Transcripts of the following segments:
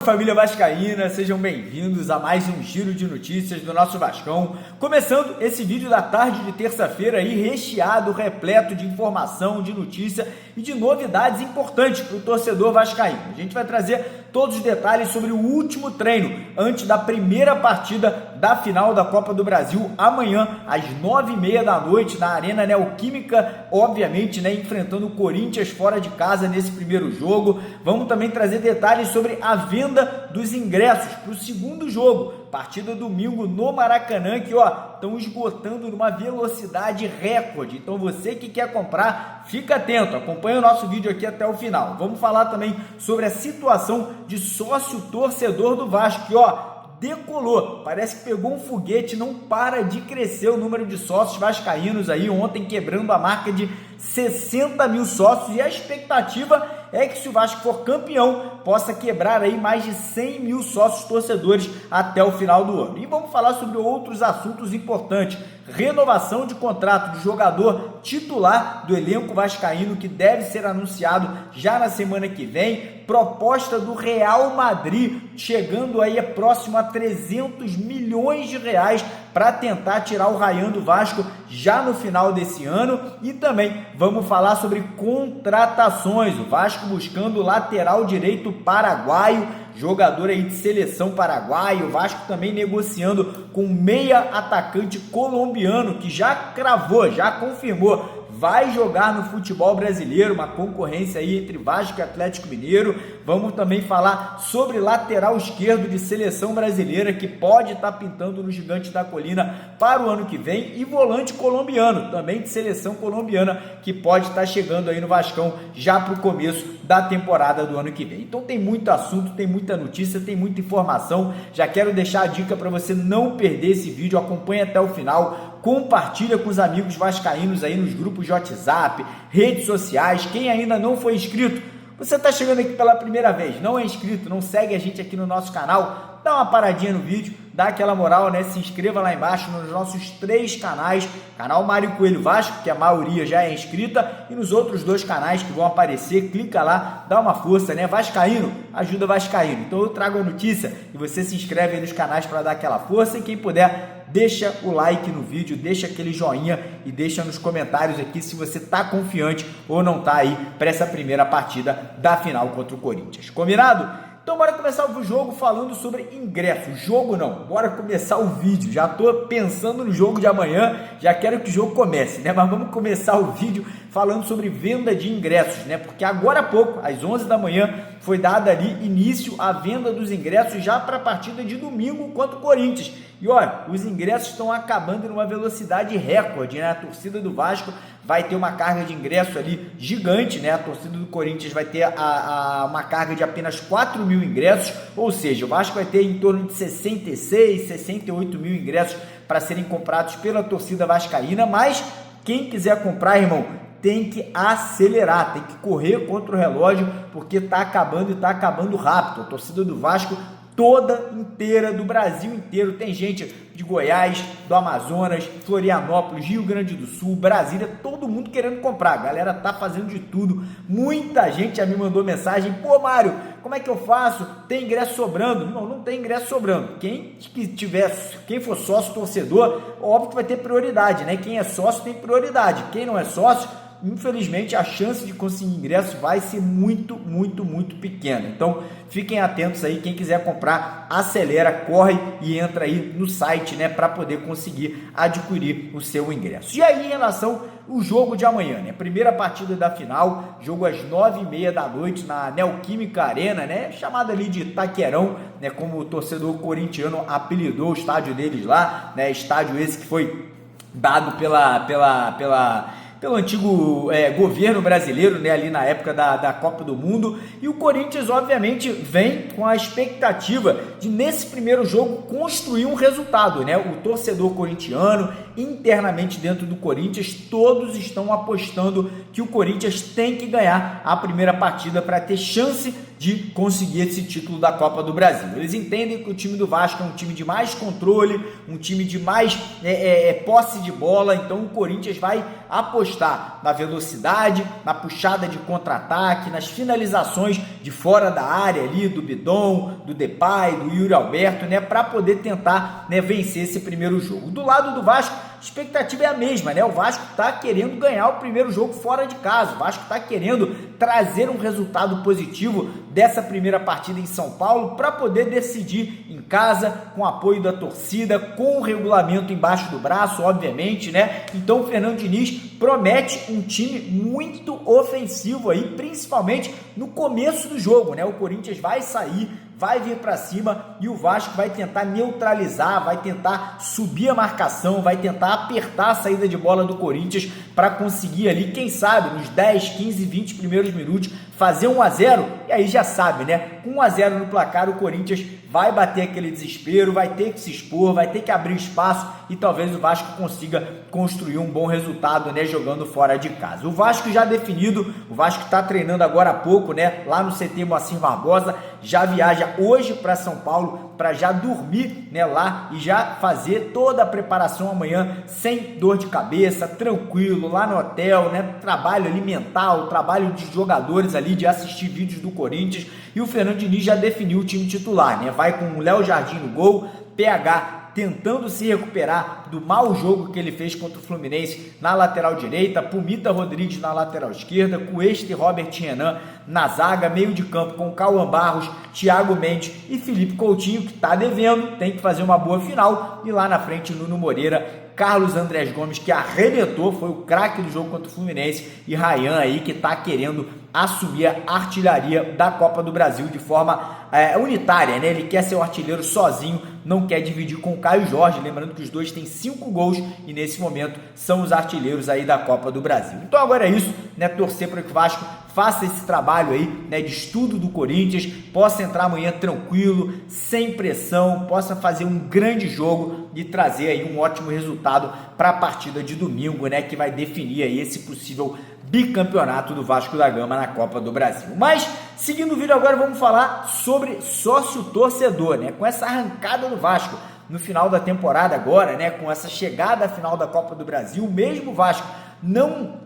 Família vascaína, sejam bem-vindos a mais um giro de notícias do nosso Vascão. Começando esse vídeo da tarde de terça-feira aí, recheado, repleto de informação, de notícia e de novidades importantes para o torcedor vascaíno. A gente vai trazer todos os detalhes sobre o último treino antes da primeira partida da final da Copa do Brasil, amanhã às 9h30 da noite na Arena Neoquímica, obviamente, enfrentando o Corinthians fora de casa nesse primeiro jogo. Vamos também trazer detalhes sobre a venda dos ingressos para o segundo jogo, partida domingo no Maracanã, que estão esgotando numa velocidade recorde. Então você que quer comprar, fica atento, acompanha o nosso vídeo aqui até o final. Vamos falar também sobre a situação de sócio torcedor do Vasco, que decolou, parece que pegou um foguete, não para de crescer o número de sócios vascaínos aí, ontem quebrando a marca de 60 mil sócios, e a expectativa é que, se o Vasco for campeão, possa quebrar aí mais de 100 mil sócios torcedores até o final do ano. E vamos falar sobre outros assuntos importantes: renovação de contrato de jogador titular do elenco vascaíno, que deve ser anunciado já na semana que vem, proposta do Real Madrid chegando aí próximo a 300 milhões de reais para tentar tirar o Rayán do Vasco já no final desse ano. E também vamos falar sobre contratações, o Vasco buscando lateral direito paraguaio, jogador aí de seleção paraguaio, o Vasco também negociando com meia atacante colombiano, que já cravou, já confirmou, vai jogar no futebol brasileiro, uma concorrência aí entre Vasco e Atlético Mineiro. Vamos também falar sobre lateral esquerdo de seleção brasileira, que pode estar pintando no Gigante da Colina para o ano que vem, e volante colombiano, também de seleção colombiana, que pode estar chegando aí no Vascão já para o começo da temporada do ano que vem. Então tem muito assunto, tem muita notícia, tem muita informação. Já quero deixar a dica para você não perder esse vídeo, acompanhe até o final, compartilha com os amigos vascaínos aí nos grupos de WhatsApp, redes sociais. Quem ainda não foi inscrito, você está chegando aqui pela primeira vez, não é inscrito, não segue a gente aqui no nosso canal, dá uma paradinha no vídeo, dá aquela moral, se inscreva lá embaixo nos nossos 3 canais, canal Mário Coelho Vasco, que a maioria já é inscrita, e nos outros 2 canais que vão aparecer, clica lá, dá uma força, Vascaíno, ajuda Vascaíno. Então eu trago a notícia e você se inscreve aí nos canais para dar aquela força, e quem puder, deixa o like no vídeo, deixa aquele joinha e deixa nos comentários aqui se você tá confiante ou não tá aí para essa primeira partida da final contra o Corinthians. Combinado? Então bora começar o jogo falando sobre ingresso. Jogo não, bora começar o vídeo. Já tô pensando no jogo de amanhã, já quero que o jogo comece, Mas vamos começar o vídeo falando sobre venda de ingressos, Porque agora há pouco, às 11 da manhã, foi dada ali início à venda dos ingressos já para a partida de domingo contra o Corinthians. E os ingressos estão acabando numa velocidade recorde, A torcida do Vasco vai ter uma carga de ingresso ali gigante, A torcida do Corinthians vai ter uma carga de apenas 4 mil ingressos, ou seja, o Vasco vai ter em torno de 66, 68 mil ingressos para serem comprados pela torcida vascaína. Mas quem quiser comprar, irmão, tem que acelerar, tem que correr contra o relógio, porque está acabando e está acabando rápido. A torcida do Vasco toda inteira, do Brasil inteiro, tem gente de Goiás, do Amazonas, Florianópolis, Rio Grande do Sul, Brasília, todo mundo querendo comprar. A galera tá fazendo de tudo. Muita gente já me mandou mensagem: pô, Mário, como é que eu faço? Tem ingresso sobrando? Não tem ingresso sobrando. Quem for sócio torcedor, óbvio que vai ter prioridade, Quem é sócio tem prioridade. Quem não é sócio, infelizmente, a chance de conseguir ingresso vai ser muito, muito, muito pequena. Então, fiquem atentos aí. Quem quiser comprar, acelera, corre e entra aí no site, para poder conseguir adquirir o seu ingresso. E aí, em relação ao jogo de amanhã, Primeira partida da final, jogo às 9h30 da noite na Neoquímica Arena, chamada ali de Itaquerão, como o torcedor corintiano apelidou o estádio deles lá, Estádio esse que foi dado pelo antigo governo brasileiro, ali na época da Copa do Mundo. E o Corinthians, obviamente, vem com a expectativa de, nesse primeiro jogo, construir um resultado, O torcedor corintiano, internamente dentro do Corinthians, todos estão apostando que o Corinthians tem que ganhar a primeira partida para ter chance de conseguir esse título da Copa do Brasil. Eles entendem que o time do Vasco é um time de mais controle, um time de mais posse de bola, então o Corinthians vai apostar na velocidade, na puxada de contra-ataque, nas finalizações de fora da área ali, do Bidon, do Depay, do Yuri Alberto, né, para poder tentar, né, vencer esse primeiro jogo. Do lado do Vasco, a expectativa é a mesma, né? O Vasco está querendo ganhar o primeiro jogo fora de casa. O Vasco está querendo trazer um resultado positivo dessa primeira partida em São Paulo para poder decidir em casa, com apoio da torcida, com o regulamento embaixo do braço, obviamente, né? Então o Fernando Diniz promete um time muito ofensivo aí, principalmente no começo do jogo, né? O Corinthians vai sair, vai vir para cima e o Vasco vai tentar neutralizar, vai tentar subir a marcação, vai tentar apertar a saída de bola do Corinthians para conseguir ali, quem sabe, nos 10, 15, 20 primeiros minutos, fazer 1-0, e aí já sabe, né? Com 1-0 no placar, o Corinthians vai bater aquele desespero, vai ter que se expor, vai ter que abrir espaço e talvez o Vasco consiga construir um bom resultado, né, jogando fora de casa. O Vasco já definido, o Vasco está treinando agora há pouco, né, lá no CT Moacir Barbosa, já viaja hoje para São Paulo para já dormir, né, lá e já fazer toda a preparação amanhã sem dor de cabeça, tranquilo, lá no hotel, né, trabalho ali mental, trabalho de jogadores ali, de assistir vídeos do Corinthians, e o Fernando Diniz já definiu o time titular, né, vai com o Léo Jardim no gol, PH tentando se recuperar do mau jogo que ele fez contra o Fluminense na lateral direita, Pumita Rodrigues na lateral esquerda, Cuesta e Robert Renan na zaga, meio de campo com Cauã Barros, Thiago Mendes e Felipe Coutinho, que está devendo, tem que fazer uma boa final, e lá na frente Nuno Moreira, Carlos Andrés Gomes, que arrebentou, foi o craque do jogo contra o Fluminense, e Ryan aí, que está querendo assumir a artilharia da Copa do Brasil de forma unitária, né? Ele quer ser o artilheiro sozinho, não quer dividir com o Caio Jorge, lembrando que os dois têm 5 gols e nesse momento são os artilheiros aí da Copa do Brasil. Então agora é isso, né? Torcer para que o Vasco faça esse trabalho aí, né, de estudo do Corinthians, possa entrar amanhã tranquilo, sem pressão, possa fazer um grande jogo e trazer aí um ótimo resultado para a partida de domingo, né, que vai definir aí esse possível bicampeonato do Vasco da Gama na Copa do Brasil. Mas, seguindo o vídeo agora, vamos falar sobre sócio-torcedor, né, com essa arrancada do Vasco no final da temporada agora, né, com essa chegada à final da Copa do Brasil, mesmo o Vasco não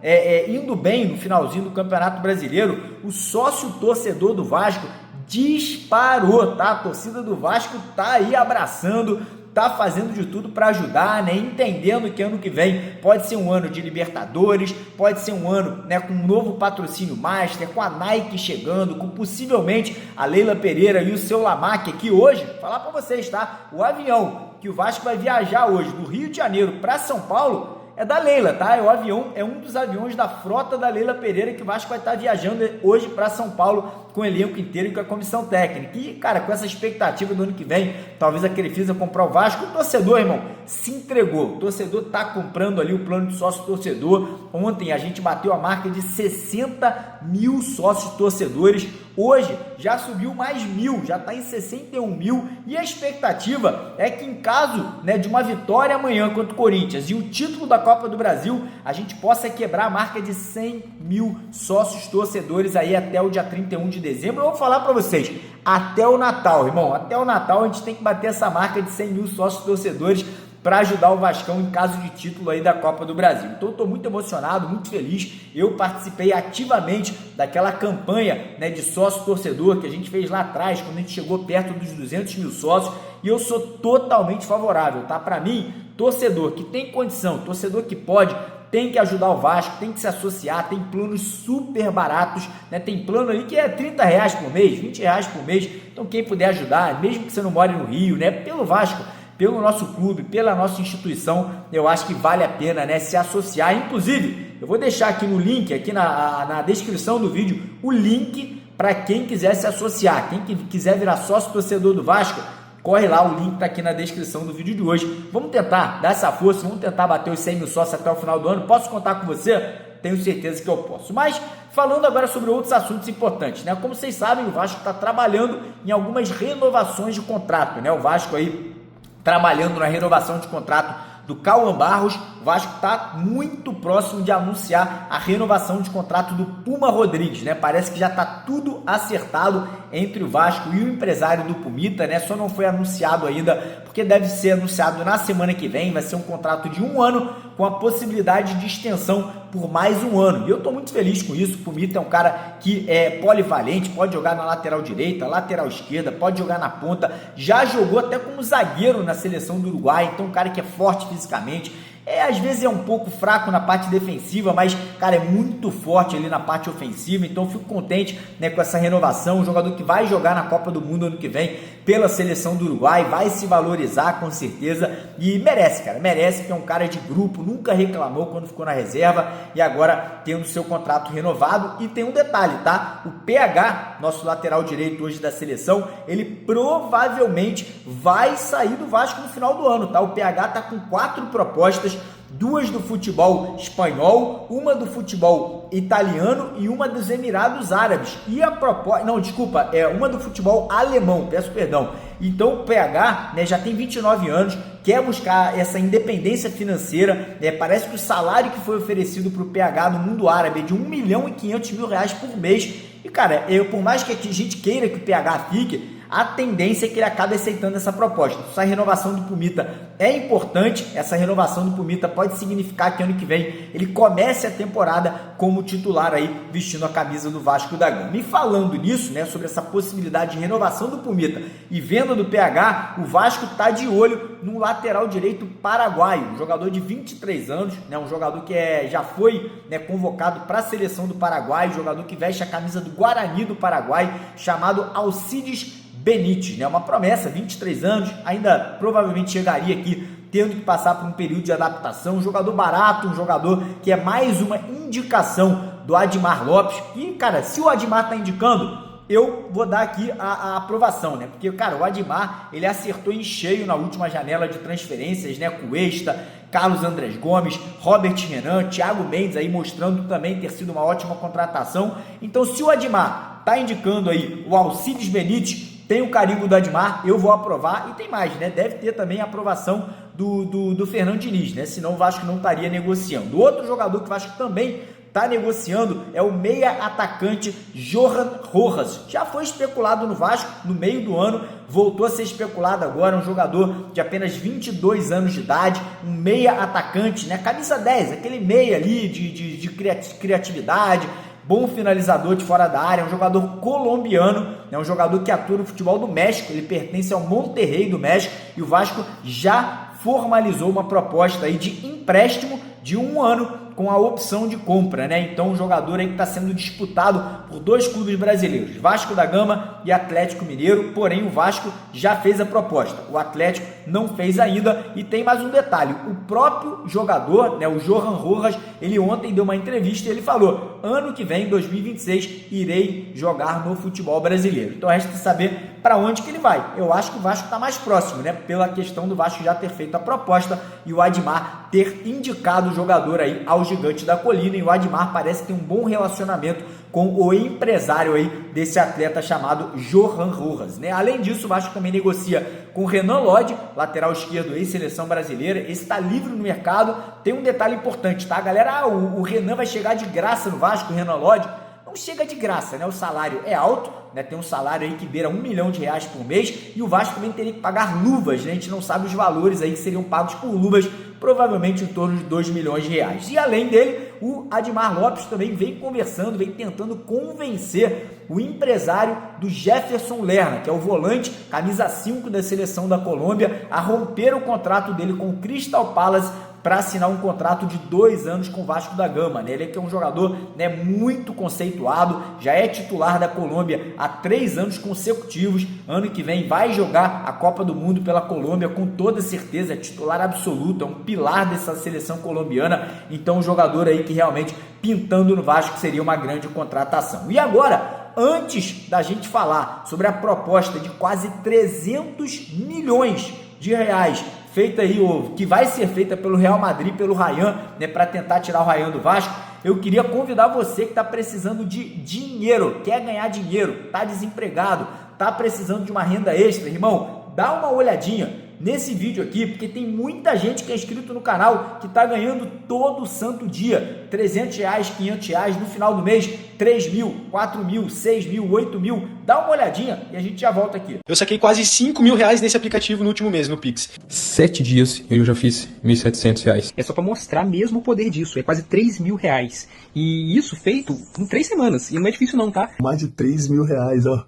indo bem no finalzinho do Campeonato Brasileiro, o sócio-torcedor do Vasco disparou, tá? A torcida do Vasco tá aí abraçando, tá fazendo de tudo para ajudar, né? Entendendo que ano que vem pode ser um ano de Libertadores, pode ser um ano, né, com um novo patrocínio Master, com a Nike chegando, com possivelmente a Leila Pereira e o seu Lamac aqui hoje. Falar para vocês, tá? O avião que o Vasco vai viajar hoje do Rio de Janeiro para São Paulo é da Leila, tá? O avião é um dos aviões da frota da Leila Pereira que o Vasco vai estar viajando hoje para São Paulo com o elenco inteiro e com a comissão técnica. E, cara, com essa expectativa do ano que vem, talvez a Crefisa comprar o Vasco, o torcedor, irmão, se entregou. O torcedor tá comprando ali o plano de sócio-torcedor. Ontem a gente bateu a marca de 60 mil sócios-torcedores. Hoje já subiu mais 1.000, já está em 61 mil, e a expectativa é que em caso, né, de uma vitória amanhã contra o Corinthians e o título da Copa do Brasil, a gente possa quebrar a marca de 100 mil sócios torcedores aí até o dia 31 de dezembro. Eu vou falar para vocês, até o Natal, irmão, até o Natal a gente tem que bater essa marca de 100 mil sócios torcedores para ajudar o Vascão em caso de título aí da Copa do Brasil. Então eu estou muito emocionado, muito feliz. Eu participei ativamente daquela campanha, né, de sócio-torcedor que a gente fez lá atrás, quando a gente chegou perto dos 200 mil sócios, e eu sou totalmente favorável, tá? Para mim, torcedor que tem condição, torcedor que pode, tem que ajudar o Vasco, tem que se associar, tem planos super baratos, né? Tem plano ali que é R$30 por mês, R$20 por mês, então quem puder ajudar, mesmo que você não more no Rio, né, pelo Vasco, pelo nosso clube, pela nossa instituição, eu acho que vale a pena, né, se associar. Inclusive, eu vou deixar aqui no link, aqui na descrição do vídeo, o link para quem quiser se associar. Quem quiser virar sócio torcedor do Vasco, corre lá, o link está aqui na descrição do vídeo de hoje. Vamos tentar dar essa força, vamos tentar bater os 100 mil sócios até o final do ano. Posso contar com você? Tenho certeza que eu posso. Mas, falando agora sobre outros assuntos importantes, né? Como vocês sabem, o Vasco está trabalhando em algumas renovações de contrato, né? O Vasco aí trabalhando na renovação de contrato do Cauã Barros, o Vasco está muito próximo de anunciar a renovação de contrato do Puma Rodrigues, né? Parece que já está tudo acertado entre o Vasco e o empresário do Pumita, né? Só não foi anunciado ainda, porque deve ser anunciado na semana que vem. Vai ser um contrato de 1 ano com a possibilidade de extensão por mais 1 ano. E eu estou muito feliz com isso. O Pumita é um cara que é polivalente, pode jogar na lateral direita, lateral esquerda, pode jogar na ponta, já jogou até como zagueiro na seleção do Uruguai, então um cara que é forte fisicamente. Às vezes é um pouco fraco na parte defensiva, mas, cara, é muito forte ali na parte ofensiva, então fico contente, né, com essa renovação. Um jogador que vai jogar na Copa do Mundo ano que vem pela seleção do Uruguai, vai se valorizar com certeza e merece, cara, merece, porque é um cara de grupo, nunca reclamou quando ficou na reserva e agora tendo seu contrato renovado. E tem um detalhe, tá? O PH, nosso lateral direito hoje da seleção, ele provavelmente vai sair do Vasco no final do ano, tá? O PH tá com 4 propostas, 2 do futebol espanhol, uma do futebol italiano e uma dos Emirados Árabes. E a proposta, não, desculpa, uma do futebol alemão, peço perdão. Então o PH, né, já tem 29 anos, quer buscar essa independência financeira, né? Parece que o salário que foi oferecido para o PH no mundo árabe é de R$1.500.000 por mês. E, cara, por mais que a gente queira que o PH fique, a tendência é que ele acabe aceitando essa proposta. Essa renovação do Pumita é importante. Essa renovação do Pumita pode significar que ano que vem ele comece a temporada como titular aí, vestindo a camisa do Vasco da Gama. E falando nisso, né, sobre essa possibilidade de renovação do Pumita e venda do PH, o Vasco está de olho no lateral direito paraguaio, um jogador de 23 anos, né, um jogador que já foi, né, convocado para a seleção do Paraguai, jogador que veste a camisa do Guarani do Paraguai, chamado Alcides Benítez, né? Uma promessa, 23 anos, ainda provavelmente chegaria aqui tendo que passar por um período de adaptação, um jogador barato, um jogador que é mais uma indicação do Admar Lopes. E, cara, se o Admar está indicando, eu vou dar aqui a aprovação, né? Porque, cara, o Admar, ele acertou em cheio na última janela de transferências, né? Cuesta, Carlos Andrés Gomes, Robert Renan, Thiago Mendes aí mostrando também ter sido uma ótima contratação. Então, se o Admar está indicando aí o Alcides Benítez, tem o carimbo do Admar, eu vou aprovar. E tem mais, né? Deve ter também a aprovação do Fernando Diniz, né? Senão o Vasco não estaria negociando. Outro jogador que o Vasco também está negociando é o meia atacante Johan Rojas. Já foi especulado no Vasco no meio do ano, voltou a ser especulado agora, um jogador de apenas 22 anos de idade, um meia atacante, né? Camisa 10, aquele meia ali de criatividade, bom finalizador de fora da área, é um jogador colombiano, é um jogador que atua no futebol do México, ele pertence ao Monterrey do México e o Vasco já formalizou uma proposta aí de empréstimo de 1 ano com a opção de compra, né? Então, um jogador aí que está sendo disputado por 2 clubes brasileiros, Vasco da Gama e Atlético Mineiro, porém o Vasco já fez a proposta, o Atlético não fez ainda. E tem mais um detalhe, o próprio jogador, né, o Johan Rojas, ele ontem deu uma entrevista e ele falou, ano que vem, 2026, irei jogar no futebol brasileiro. Então, resta saber para onde que ele vai. Eu acho que o Vasco está mais próximo, né? Pela questão do Vasco já ter feito a proposta e o Admar ter indicado o jogador aí ao Gigante da Colina, e o Admar parece ter um bom relacionamento com o empresário aí desse atleta chamado Johan Rojas, né? Além disso, o Vasco também negocia com o Renan Lodge, lateral esquerdo aí, seleção brasileira. Esse está livre no mercado. Tem um detalhe importante, tá, galera? O Renan vai chegar de graça no Vasco, o Renan Lodge. Não chega de graça, né? O salário é alto, né? Tem um salário aí que beira R$1 milhão por mês, e o Vasco também teria que pagar luvas, né? A gente não sabe os valores aí que seriam pagos por luvas, provavelmente em torno de R$2 milhões. E além dele, o Admar Lopes também vem conversando, vem tentando convencer o empresário do Jefferson Lerner, que é o volante, camisa 5 da seleção da Colômbia, a romper o contrato dele com o Crystal Palace para assinar um contrato de 2 anos com o Vasco da Gama, né? Ele que é um jogador, né, muito conceituado, já é titular da Colômbia há 3 anos consecutivos. Ano que vem vai jogar a Copa do Mundo pela Colômbia com toda certeza, é titular absoluto, é um pilar dessa seleção colombiana. Então, um jogador aí que realmente pintando no Vasco seria uma grande contratação. E agora, antes da gente falar sobre a proposta de quase 300 milhões de reais feita aí, que vai ser feita pelo Real Madrid, pelo Ryan, né, para tentar tirar o Ryan do Vasco, eu queria convidar você que está precisando de dinheiro, quer ganhar dinheiro, está desempregado, está precisando de uma renda extra, irmão, dá uma olhadinha nesse vídeo aqui, porque tem muita gente que é inscrito no canal que está ganhando todo santo dia, R$300, R$500, no final do mês, 3 mil, 4 mil, 6 mil, 8 mil. Dá uma olhadinha e a gente já volta aqui. Eu saquei quase R$5.000 nesse aplicativo no último mês, no Pix. 7 dias eu já fiz R$1.700. É só para mostrar mesmo o poder disso. É quase R$3.000. E isso feito em 3 semanas. E não é difícil não, tá? Mais de R$3.000, ó.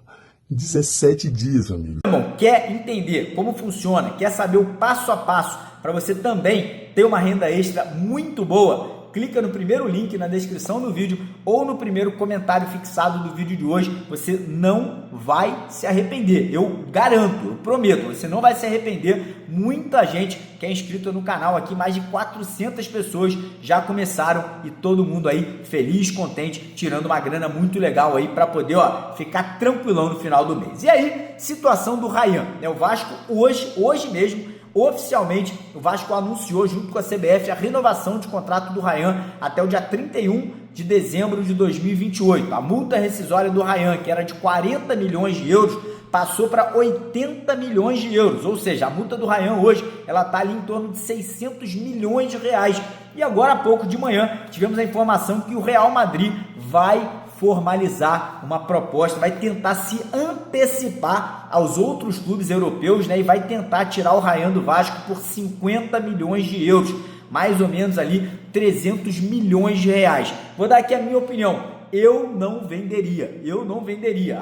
17 dias, amigo. Irmão, quer entender como funciona? Quer saber o passo a passo para você também ter uma renda extra muito boa? Clica no primeiro link na descrição do vídeo ou no primeiro comentário fixado do vídeo de hoje. Você não vai se arrepender. Eu garanto, eu prometo, você não vai se arrepender. Muita gente que é inscrito no canal aqui, mais de 400 pessoas já começaram e todo mundo aí feliz, contente, tirando uma grana muito legal aí para poder, ficar tranquilão no final do mês. E aí, situação do Ryan, né? O Vasco hoje mesmo, oficialmente, o Vasco anunciou junto com a CBF a renovação de contrato do Ryan até o dia 31 de dezembro de 2028. A multa rescisória do Ryan, que era de 40 milhões de euros, passou para 80 milhões de euros, ou seja, a multa do Ryan hoje, ela está ali em torno de 600 milhões de reais. E agora há pouco de manhã, tivemos a informação que o Real Madrid vai formalizar uma proposta, vai tentar se antecipar aos outros clubes europeus, né, e vai tentar tirar o Ryan do Vasco por 50 milhões de euros, mais ou menos ali 300 milhões de reais. Vou dar aqui a minha opinião. Eu não venderia.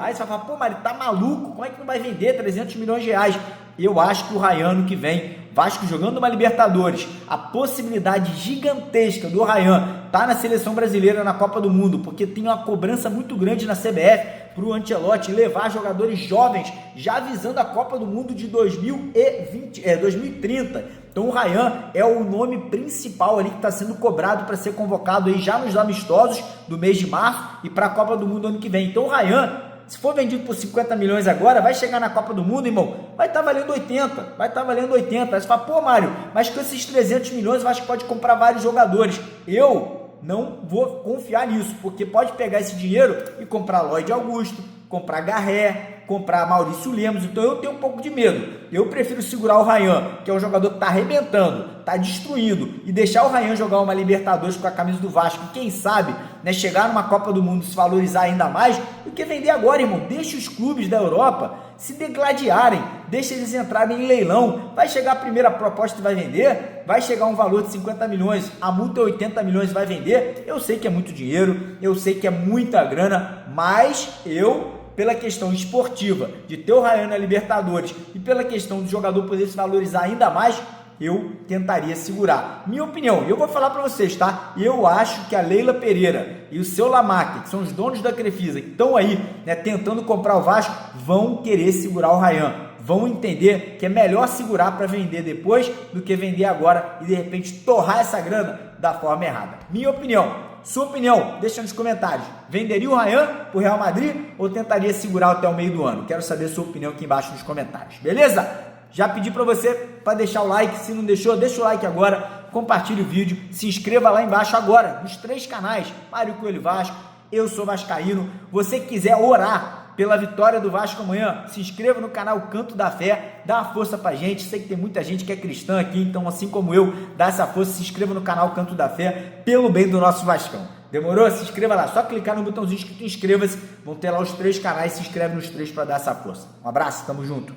Aí você vai falar, pô, Mário, tá maluco? Como é que não vai vender 300 milhões de reais? Eu acho que o Ryan ano que vem, Vasco jogando uma Libertadores, a possibilidade gigantesca do Ryan estar na seleção brasileira na Copa do Mundo, porque tem uma cobrança muito grande na CBF para o Ancelotti levar jogadores jovens já visando a Copa do Mundo de 2030. Então o Ryan é o nome principal ali que está sendo cobrado para ser convocado aí já nos amistosos do mês de março e para a Copa do Mundo ano que vem. Então o Ryan, se for vendido por 50 milhões agora, vai chegar na Copa do Mundo, irmão, vai estar valendo 80. Aí você fala, pô, Mário, mas com esses 300 milhões eu acho que pode comprar vários jogadores. Eu não vou confiar nisso, porque pode pegar esse dinheiro e comprar Lloyd Augusto, comprar Garré, comprar Maurício Lemos. Então eu tenho um pouco de medo. Eu prefiro segurar o Ryan, que é um jogador que está arrebentando, está destruindo, e deixar o Ryan jogar uma Libertadores com a camisa do Vasco, e quem sabe, né, chegar numa Copa do Mundo, se valorizar ainda mais, do que vender agora, irmão. Deixa os clubes da Europa se degladiarem, deixa eles entrarem em leilão. Vai chegar a primeira proposta e vai vender, vai chegar um valor de 50 milhões, a multa é 80 milhões e vai vender. Eu sei que é muito dinheiro, eu sei que é muita grana, mas pela questão esportiva, de ter o Ryan na Libertadores e pela questão do jogador poder se valorizar ainda mais, eu tentaria segurar. Minha opinião, eu vou falar para vocês, tá? Eu acho que a Leila Pereira e o seu Lamarque, que são os donos da Crefisa, que estão aí, né, tentando comprar o Vasco, vão querer segurar o Ryan. Vão entender que é melhor segurar para vender depois do que vender agora e de repente torrar essa grana da forma errada. Minha opinião. Sua opinião, deixa nos comentários. Venderia o Ryan pro Real Madrid ou tentaria segurar até o meio do ano? Quero saber a sua opinião aqui embaixo nos comentários, beleza? Já pedi para você para deixar o like, se não deixou, deixa o like agora, compartilhe o vídeo, se inscreva lá embaixo agora, nos 3 canais, Mário Coelho Vasco, eu sou vascaíno. Você que quiser orar pela vitória do Vasco amanhã, se inscreva no canal Canto da Fé, dá uma força pra gente. Sei que tem muita gente que é cristã aqui, então assim como eu, dá essa força, se inscreva no canal Canto da Fé, pelo bem do nosso Vascão. Demorou? Se inscreva lá, só clicar no botãozinho escrito inscreva-se, vão ter lá os 3 canais, se inscreve nos 3 para dar essa força. Um abraço, tamo junto.